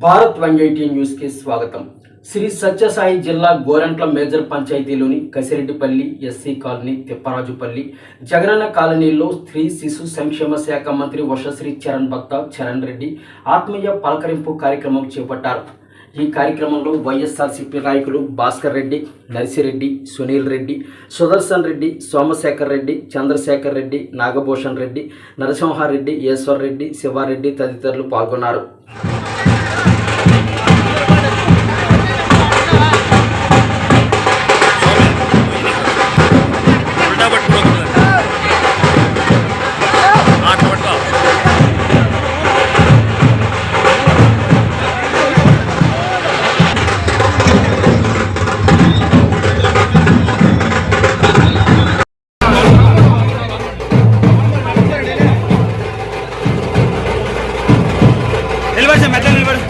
Bharat 180 news కి స్వాగతం. శ్రీ సత్యసాయి జిల్లా గోరంట్ల మేజర్ పంచాయతీలోని కసిరెడ్డిపల్లి, ఎస్సీ కాలనీ, తిప్పరాజుపల్లి, జగనన్న కాలనీలో స్త్రీ శిశు సంక్షేమ శాఖ మంత్రి వషశ్రీ చరణ్ భక్త చరణ్ రెడ్డి ఆత్మీయ పలకరింపు కార్యక్రమం చేపట్టారు. ఈ కార్యక్రమంలో వైఎస్ఆర్సీపీ నాయకులు భాస్కర్ రెడ్డి, నర్సిరెడ్డి, సునీల్ రెడ్డి, సుదర్శన్ రెడ్డి, సోమశేఖర్ రెడ్డి, చంద్రశేఖర్ రెడ్డి, నాగభూషణ్ రెడ్డి, నరసింహారెడ్డి, ఈశ్వర్ రెడ్డి, శివారెడ్డి తదితరులు పాల్గొన్నారు. నిలబడి